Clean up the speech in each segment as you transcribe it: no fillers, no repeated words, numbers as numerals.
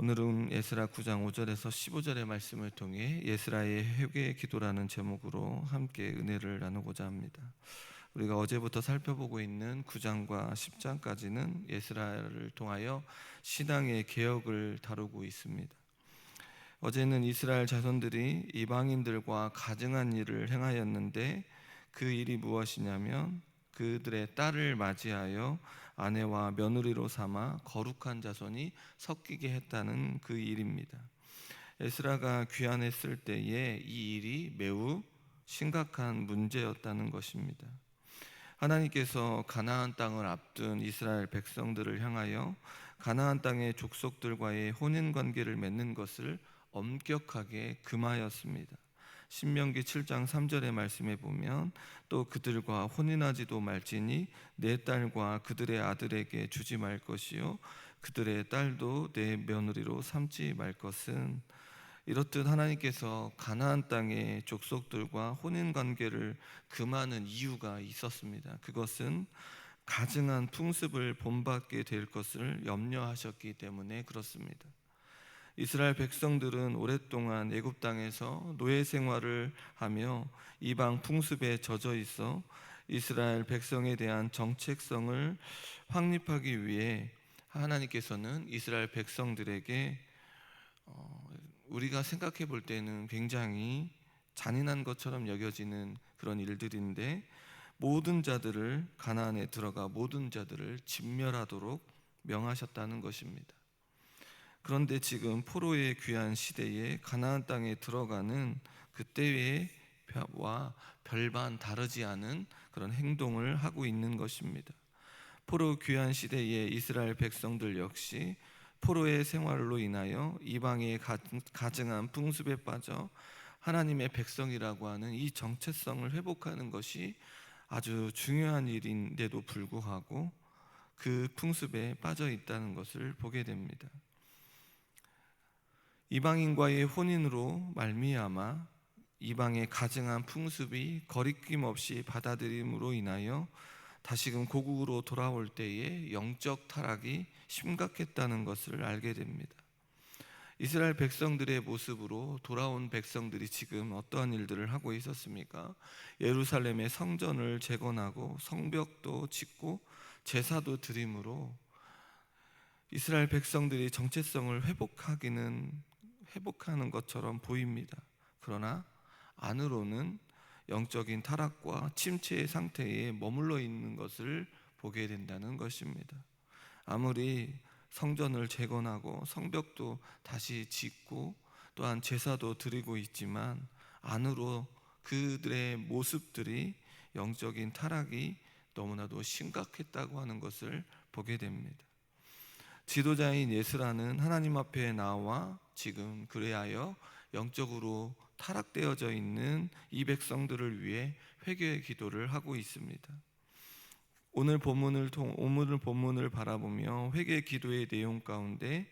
오늘은 에스라 9장 5절에서 15절의 말씀을 통해 에스라의 회개의 기도라는 제목으로 함께 은혜를 나누고자 합니다. 우리가 어제부터 살펴보고 있는 9장과 10장까지는 에스라를 통하여 신앙의 개혁을 다루고 있습니다. 어제는 이스라엘 자손들이 이방인들과 가증한 일을 행하였는데 그 일이 무엇이냐면 그들의 딸을 맞이하여 아내와 며느리로 삼아 거룩한 자손이 섞이게 했다는 그 일입니다. 에스라가 귀환했을 때에 이 일이 매우 심각한 문제였다는 것입니다. 하나님께서 가나안 땅을 앞둔 이스라엘 백성들을 향하여 가나안 땅의 족속들과의 혼인 관계를 맺는 것을 엄격하게 금하였습니다. 신명기 7장 3절의 말씀에 보면 또 그들과 혼인하지도 말지니 내 딸과 그들의 아들에게 주지 말 것이요 그들의 딸도 내 며느리로 삼지 말 것은, 이렇듯 하나님께서 가나안 땅의 족속들과 혼인 관계를 금하는 이유가 있었습니다. 그것은 가증한 풍습을 본받게 될 것을 염려하셨기 때문에 그렇습니다. 이스라엘 백성들은 오랫동안 애굽 땅에서 노예 생활을 하며 이방 풍습에 젖어 있어 이스라엘 백성에 대한 정체성을 확립하기 위해 하나님께서는 이스라엘 백성들에게 우리가 생각해 볼 때는 굉장히 잔인한 것처럼 여겨지는 그런 일들인데, 모든 자들을 가나안에 들어가 모든 자들을 진멸하도록 명하셨다는 것입니다. 그런데 지금 포로의 귀한 시대에 가나안 땅에 들어가는 그때와 별반 다르지 않은 그런 행동을 하고 있는 것입니다. 포로 귀한 시대에 이스라엘 백성들 역시 포로의 생활로 인하여 이방의 가증한 풍습에 빠져 하나님의 백성이라고 하는 이 정체성을 회복하는 것이 아주 중요한 일인데도 불구하고 그 풍습에 빠져 있다는 것을 보게 됩니다. 이방인과의 혼인으로 말미암아 이방의 가증한 풍습이 거리낌 없이 받아들임으로 인하여 다시금 고국으로 돌아올 때에 영적 타락이 심각했다는 것을 알게 됩니다. 이스라엘 백성들의 모습으로 돌아온 백성들이 지금 어떠한 일들을 하고 있었습니까? 예루살렘의 성전을 재건하고 성벽도 짓고 제사도 드림으로 이스라엘 백성들이 정체성을 회복하는 것처럼 보입니다. 그러나 안으로는 영적인 타락과 침체의 상태에 머물러 있는 것을 보게 된다는 것입니다. 아무리 성전을 재건하고 성벽도 다시 짓고 또한 제사도 드리고 있지만 안으로 그들의 모습들이 영적인 타락이 너무나도 심각했다고 하는 것을 보게 됩니다. 지도자인 에스라는 하나님 앞에 나와 지금 그래하여 영적으로 타락되어져 있는 이 백성들을 위해 회개의 기도를 하고 있습니다. 오늘 본문을 바라보며 회개 기도의 내용 가운데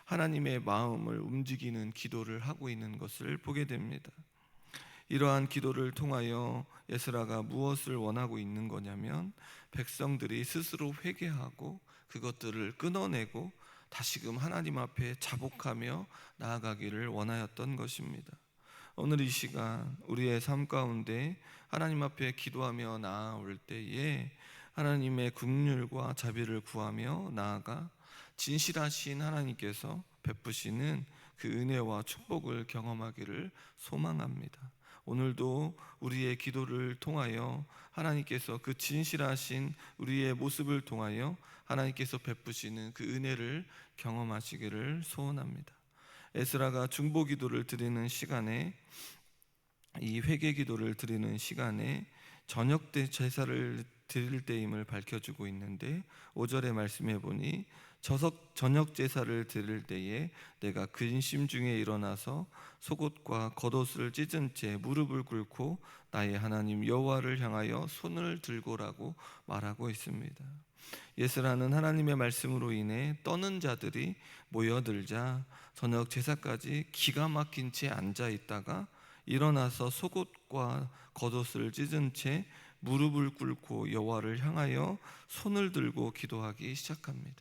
하나님의 마음을 움직이는 기도를 하고 있는 것을 보게 됩니다. 이러한 기도를 통하여 에스라가 무엇을 원하고 있는 거냐면 백성들이 스스로 회개하고 그것들을 끊어내고 다시금 하나님 앞에 자복하며 나아가기를 원하였던 것입니다. 오늘 이 시간 우리의 삶 가운데 하나님 앞에 기도하며 나아올 때에 하나님의 긍휼과 자비를 구하며 나아가 진실하신 하나님께서 베푸시는 그 은혜와 축복을 경험하기를 소망합니다. 오늘도 우리의 기도를 통하여 하나님께서 그 진실하신 우리의 모습을 통하여 하나님께서 베푸시는 그 은혜를 경험하시기를 소원합니다. 에스라가 중보 기도를 드리는 시간에, 이 회개 기도를 드리는 시간에 저녁 때 제사를 드릴 때임을 밝혀주고 있는데 5절의 말씀해 보니 저녁 제사를 드릴 때에 내가 근심 중에 일어나서 속옷과 겉옷을 찢은 채 무릎을 꿇고 나의 하나님 여호와를 향하여 손을 들고라고 말하고 있습니다. 에스라는 하나님의 말씀으로 인해 떠는 자들이 모여들자 저녁 제사까지 기가 막힌 채 앉아 있다가 일어나서 속옷과 겉옷을 찢은 채 무릎을 꿇고 여호와를 향하여 손을 들고 기도하기 시작합니다.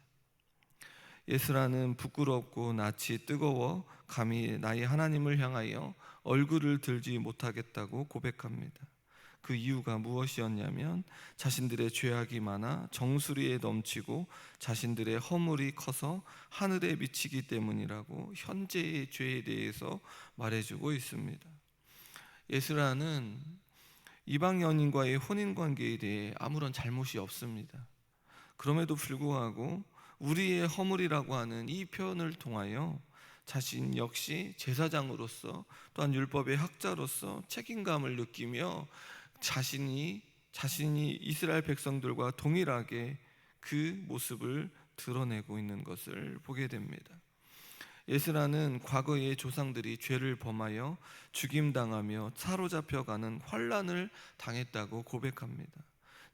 에스라는 부끄럽고 낯이 뜨거워 감히 나의 하나님을 향하여 얼굴을 들지 못하겠다고 고백합니다. 그 이유가 무엇이었냐면 자신들의 죄악이 많아 정수리에 넘치고 자신들의 허물이 커서 하늘에 미치기 때문이라고 현재의 죄에 대해서 말해주고 있습니다. 에스라는 이방 여인과의 혼인 관계에 대해 아무런 잘못이 없습니다. 그럼에도 불구하고 우리의 허물이라고 하는 이 표현을 통하여 자신 역시 제사장으로서 또한 율법의 학자로서 책임감을 느끼며 자신이 이스라엘 백성들과 동일하게 그 모습을 드러내고 있는 것을 보게 됩니다. 에스라는 과거의 조상들이 죄를 범하여 죽임당하며 사로잡혀가는 환난을 당했다고 고백합니다.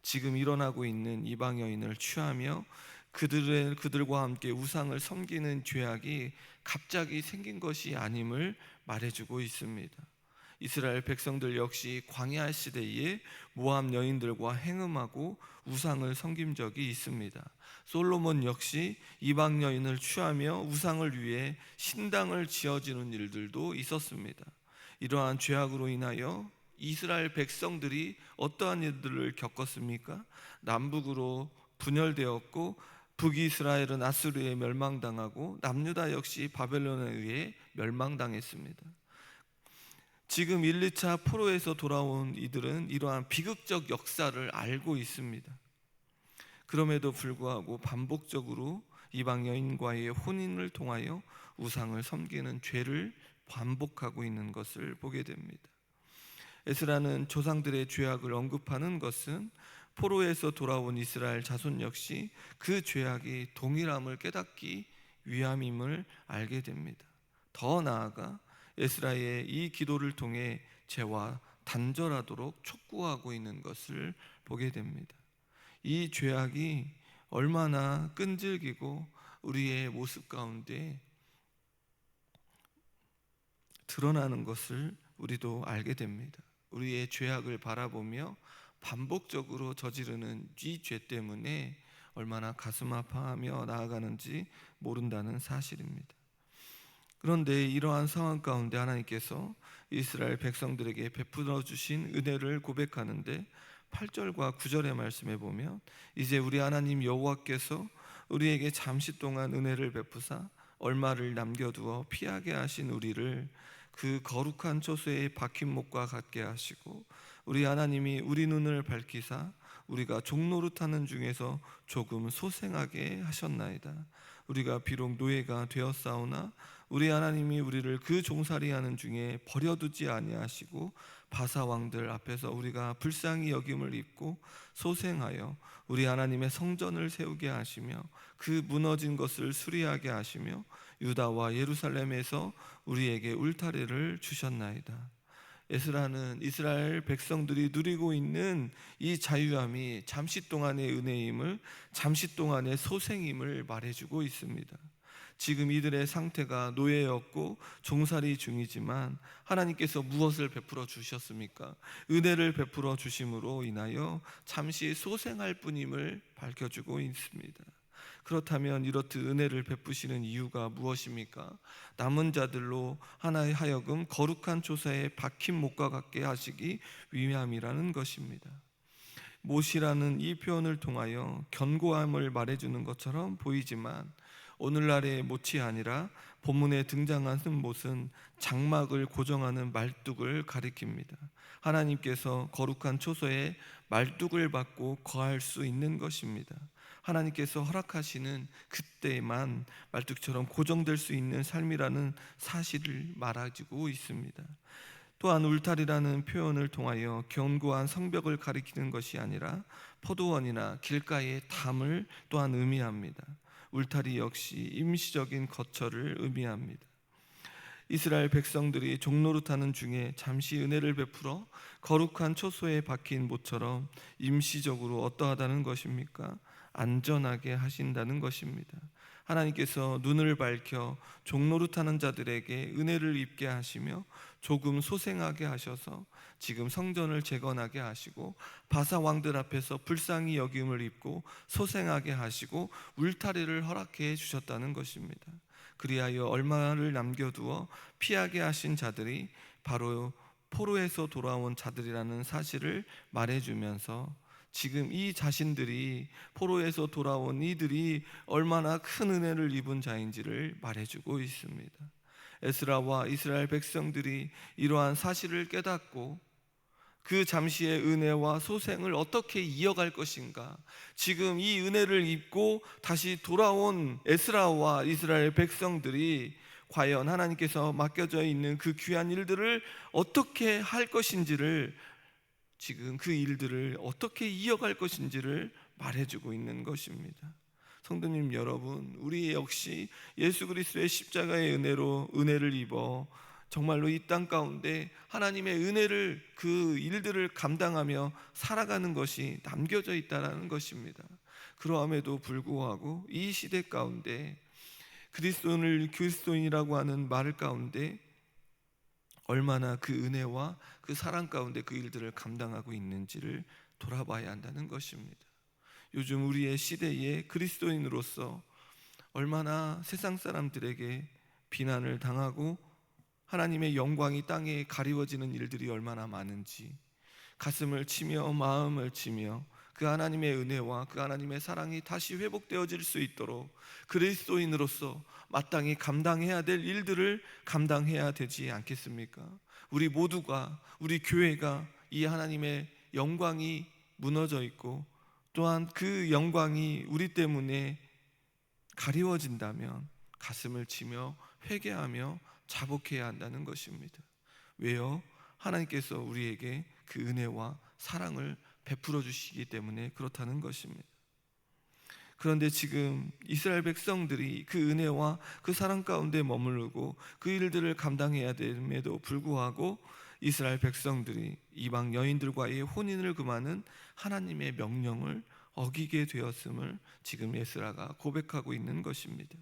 지금 일어나고 있는 이방 여인을 취하며 그들과 함께 우상을 섬기는 죄악이 갑자기 생긴 것이 아님을 말해주고 있습니다. 이스라엘 백성들 역시 광야 시대에 모압 여인들과 행음하고 우상을 섬긴 적이 있습니다. 솔로몬 역시 이방 여인을 취하며 우상을 위해 신당을 지어지는 일들도 있었습니다. 이러한 죄악으로 인하여 이스라엘 백성들이 어떠한 일들을 겪었습니까? 남북으로 분열되었고 북이스라엘은 아수르에 멸망당하고 남유다 역시 바벨론에 의해 멸망당했습니다. 지금 1, 2차 포로에서 돌아온 이들은 이러한 비극적 역사를 알고 있습니다. 그럼에도 불구하고 반복적으로 이방 여인과의 혼인을 통하여 우상을 섬기는 죄를 반복하고 있는 것을 보게 됩니다. 에스라는 조상들의 죄악을 언급하는 것은 포로에서 돌아온 이스라엘 자손 역시 그 죄악이 동일함을 깨닫기 위함임을 알게 됩니다. 더 나아가 에스라의 이 기도를 통해 죄와 단절하도록 촉구하고 있는 것을 보게 됩니다. 이 죄악이 얼마나 끈질기고 우리의 모습 가운데 드러나는 것을 우리도 알게 됩니다. 우리의 죄악을 바라보며 반복적으로 저지르는 이 죄 때문에 얼마나 가슴 아파하며 나아가는지 모른다는 사실입니다. 그런데 이러한 상황 가운데 하나님께서 이스라엘 백성들에게 베풀어 주신 은혜를 고백하는데 8절과 9절의 말씀에 보면 이제 우리 하나님 여호와께서 우리에게 잠시 동안 은혜를 베푸사 얼마를 남겨두어 피하게 하신 우리를 그 거룩한 초소에 박힌 목과 같게 하시고 우리 하나님이 우리 눈을 밝히사 우리가 종노릇하는 중에서 조금 소생하게 하셨나이다. 우리가 비록 노예가 되었사오나 우리 하나님이 우리를 그 종살이하는 중에 버려두지 아니하시고 바사 왕들 앞에서 우리가 불쌍히 여김을 입고 소생하여 우리 하나님의 성전을 세우게 하시며 그 무너진 것을 수리하게 하시며 유다와 예루살렘에서 우리에게 울타리를 주셨나이다. 에스라는 이스라엘 백성들이 누리고 있는 이 자유함이 잠시 동안의 은혜임을, 잠시 동안의 소생임을 말해주고 있습니다. 지금 이들의 상태가 노예였고 종살이 중이지만 하나님께서 무엇을 베풀어 주셨습니까? 은혜를 베풀어 주심으로 인하여 잠시 소생할 뿐임을 밝혀주고 있습니다. 그렇다면 이렇듯 은혜를 베푸시는 이유가 무엇입니까? 남은 자들로 하나의 하여금 거룩한 초소에 박힌 목과 같게 하시기 위함이라는 것입니다. 못이라는 이 표현을 통하여 견고함을 말해주는 것처럼 보이지만 오늘날의 못이 아니라 본문에 등장하는 못은 장막을 고정하는 말뚝을 가리킵니다. 하나님께서 거룩한 초소에 말뚝을 받고 거할 수 있는 것입니다. 하나님께서 허락하시는 그때만 말뚝처럼 고정될 수 있는 삶이라는 사실을 말해주고 있습니다. 또한 울타리라는 표현을 통하여 견고한 성벽을 가리키는 것이 아니라 포도원이나 길가의 담을 또한 의미합니다. 울타리 역시 임시적인 거처를 의미합니다. 이스라엘 백성들이 종노릇하는 중에 잠시 은혜를 베풀어 거룩한 초소에 박힌 못처럼 임시적으로 어떠하다는 것입니까? 안전하게 하신다는 것입니다. 하나님께서 눈을 밝혀 종노릇하는 자들에게 은혜를 입게 하시며 조금 소생하게 하셔서 지금 성전을 재건하게 하시고 바사 왕들 앞에서 불쌍히 여김을 입고 소생하게 하시고 울타리를 허락해 주셨다는 것입니다. 그리하여 얼마를 남겨두어 피하게 하신 자들이 바로 포로에서 돌아온 자들이라는 사실을 말해주면서 지금 이 자신들이 포로에서 돌아온 이들이 얼마나 큰 은혜를 입은 자인지를 말해주고 있습니다. 에스라와 이스라엘 백성들이 이러한 사실을 깨닫고 그 잠시의 은혜와 소생을 어떻게 이어갈 것인가, 지금 이 은혜를 입고 다시 돌아온 에스라와 이스라엘 백성들이 과연 하나님께서 맡겨져 있는 그 귀한 일들을 어떻게 할 것인지를, 지금 그 일들을 어떻게 이어갈 것인지를 말해주고 있는 것입니다. 성도님 여러분, 우리 역시 예수 그리스도의 십자가의 은혜로 은혜를 입어 정말로 이 땅 가운데 하나님의 은혜를, 그 일들을 감당하며 살아가는 것이 남겨져 있다는 것입니다. 그러함에도 불구하고 이 시대 가운데 그리스도인이라고 하는 말 가운데 얼마나 그 은혜와 그 사랑 가운데 그 일들을 감당하고 있는지를 돌아봐야 한다는 것입니다. 요즘 우리의 시대에 그리스도인으로서 얼마나 세상 사람들에게 비난을 당하고 하나님의 영광이 땅에 가리워지는 일들이 얼마나 많은지 가슴을 치며 마음을 치며 그 하나님의 은혜와 그 하나님의 사랑이 다시 회복되어질 수 있도록 그리스도인으로서 마땅히 감당해야 될 일들을 감당해야 되지 않겠습니까? 우리 모두가, 우리 교회가 이 하나님의 영광이 무너져 있고 또한 그 영광이 우리 때문에 가리워진다면 가슴을 치며 회개하며 자복해야 한다는 것입니다. 왜요? 하나님께서 우리에게 그 은혜와 사랑을 베풀어 주시기 때문에 그렇다는 것입니다. 그런데 지금 이스라엘 백성들이 그 은혜와 그 사랑 가운데 머무르고 그 일들을 감당해야 됨에도 불구하고 이스라엘 백성들이 이방 여인들과의 혼인을 금하는 하나님의 명령을 어기게 되었음을 지금 에스라가 고백하고 있는 것입니다.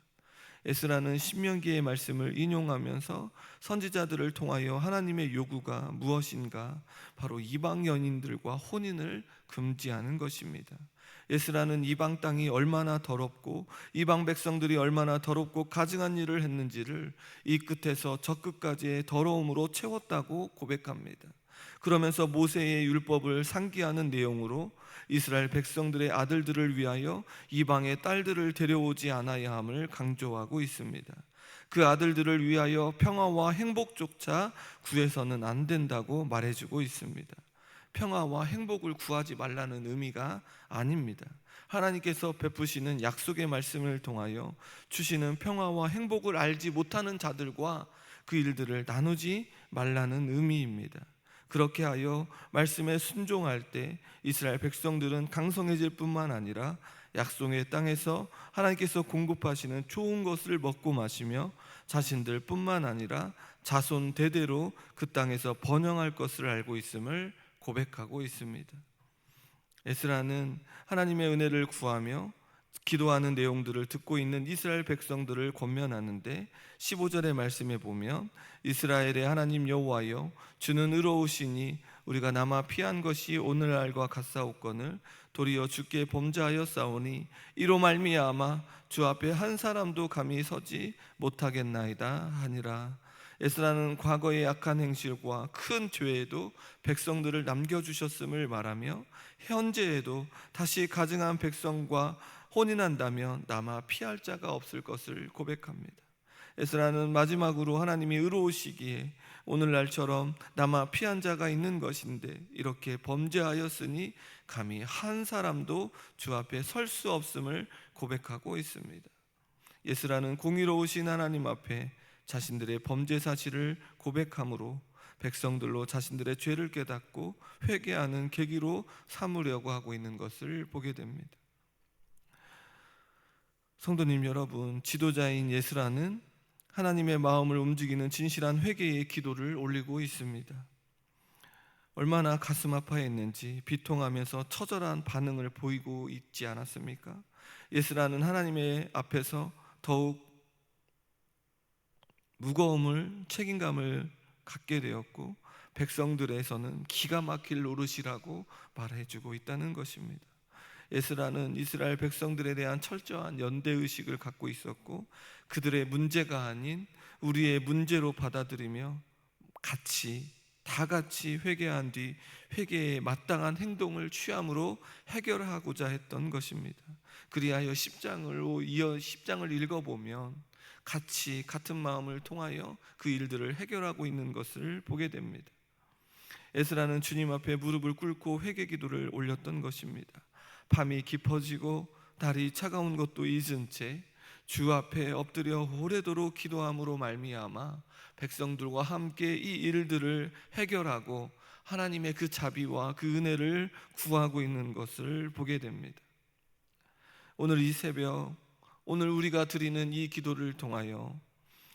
에스라는 신명기의 말씀을 인용하면서 선지자들을 통하여 하나님의 요구가 무엇인가, 바로 이방 여인들과 혼인을 금지하는 것입니다. 에스라는 이방 땅이 얼마나 더럽고 이방 백성들이 얼마나 더럽고 가증한 일을 했는지를 이 끝에서 저 끝까지의 더러움으로 채웠다고 고백합니다. 그러면서 모세의 율법을 상기하는 내용으로 이스라엘 백성들의 아들들을 위하여 이방의 딸들을 데려오지 않아야 함을 강조하고 있습니다. 그 아들들을 위하여 평화와 행복조차 구해서는 안 된다고 말해주고 있습니다. 평화와 행복을 구하지 말라는 의미가 아닙니다. 하나님께서 베푸시는 약속의 말씀을 통하여 주시는 평화와 행복을 알지 못하는 자들과 그 일들을 나누지 말라는 의미입니다. 그렇게 하여 말씀에 순종할 때 이스라엘 백성들은 강성해질 뿐만 아니라 약속의 땅에서 하나님께서 공급하시는 좋은 것을 먹고 마시며 자신들 뿐만 아니라 자손 대대로 그 땅에서 번영할 것을 알고 있음을 고백하고 있습니다. 에스라는 하나님의 은혜를 구하며 기도하는 내용들을 듣고 있는 이스라엘 백성들을 권면하는데 15절의 말씀에 보면 이스라엘의 하나님 여호와여, 주는 의로우시니 우리가 남아 피한 것이 오늘날과 같사옵거늘 도리어 주께 범죄하여 싸우니 이로 말미암아 주 앞에 한 사람도 감히 서지 못하겠나이다 하니라. 에스라는 과거의 악한 행실과 큰 죄에도 백성들을 남겨주셨음을 말하며 현재에도 다시 가증한 백성과 혼인한다면 남아 피할 자가 없을 것을 고백합니다. 에스라는 마지막으로 하나님이 의로우시기에 오늘날처럼 남아 피한 자가 있는 것인데 이렇게 범죄하였으니 감히 한 사람도 주 앞에 설 수 없음을 고백하고 있습니다. 에스라는 공의로우신 하나님 앞에 자신들의 범죄 사실을 고백함으로 백성들로 자신들의 죄를 깨닫고 회개하는 계기로 삼으려고 하고 있는 것을 보게 됩니다. 성도님 여러분, 지도자인 에스라는 하나님의 마음을 움직이는 진실한 회개의 기도를 올리고 있습니다. 얼마나 가슴 아파했는지 비통하면서 처절한 반응을 보이고 있지 않았습니까? 에스라는 하나님의 앞에서 더욱 무거움을 책임감을 갖게 되었고 백성들에서는 기가 막힐 노릇이라고 말해주고 있다는 것입니다. 에스라는 이스라엘 백성들에 대한 철저한 연대의식을 갖고 있었고 그들의 문제가 아닌 우리의 문제로 받아들이며 다 같이 회개한 뒤 회개에 마땅한 행동을 취함으로 해결하고자 했던 것입니다. 그리하여 10장을 읽어보면 같은 마음을 통하여 그 일들을 해결하고 있는 것을 보게 됩니다. 에스라는 주님 앞에 무릎을 꿇고 회개 기도를 올렸던 것입니다. 밤이 깊어지고 달이 차가운 것도 잊은 채 주 앞에 엎드려 오래도록 기도함으로 말미암아 백성들과 함께 이 일들을 해결하고 하나님의 그 자비와 그 은혜를 구하고 있는 것을 보게 됩니다. 오늘 이 새벽, 오늘 우리가 드리는 이 기도를 통하여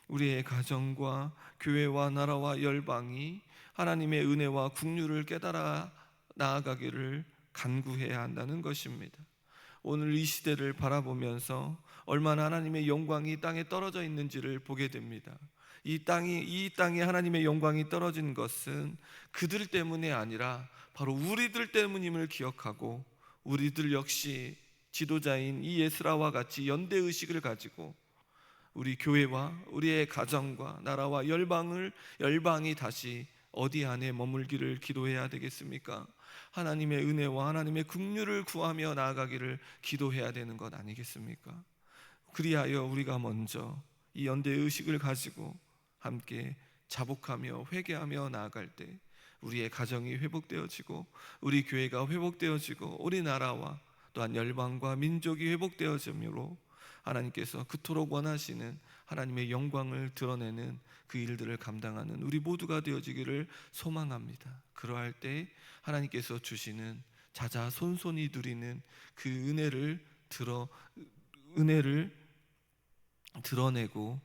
우리의 가정과 교회와 나라와 열방이 하나님의 은혜와 긍휼을 깨달아 나아가기를 간구해야 한다는 것입니다. 오늘 이 시대를 바라보면서 얼마나 하나님의 영광이 땅에 떨어져 있는지를 보게 됩니다. 이 땅에 하나님의 영광이 떨어진 것은 그들 때문이 아니라 바로 우리들 때문임을 기억하고 우리들 역시 지도자인 이 에스라와 같이 연대의식을 가지고 우리 교회와 우리의 가정과 나라와 열방이 다시 어디 안에 머물기를 기도해야 되겠습니까? 하나님의 은혜와 하나님의 긍휼을 구하며 나아가기를 기도해야 되는 것 아니겠습니까? 그리하여 우리가 먼저 이 연대의식을 가지고 함께 자복하며 회개하며 나아갈 때 우리의 가정이 회복되어지고 우리 교회가 회복되어지고 우리나라와 또한 열방과 민족이 회복되어지므로 하나님께서 그토록 원하시는 하나님의 영광을 드러내는 그 일들을 감당하는 우리 모두가 되어지기를 소망합니다. 그러할 때 하나님께서 주시는 자자손손이 누리는 그 은혜를 드러내고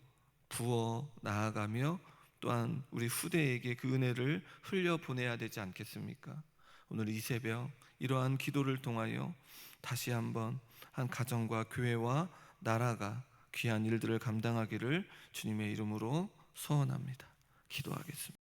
부어 나아가며 또한 우리 후대에게 그 은혜를 흘려보내야 되지 않겠습니까? 오늘 이 새벽 이러한 기도를 통하여 다시 한번 한 가정과 교회와 나라가 귀한 일들을 감당하기를 주님의 이름으로 소원합니다. 기도하겠습니다.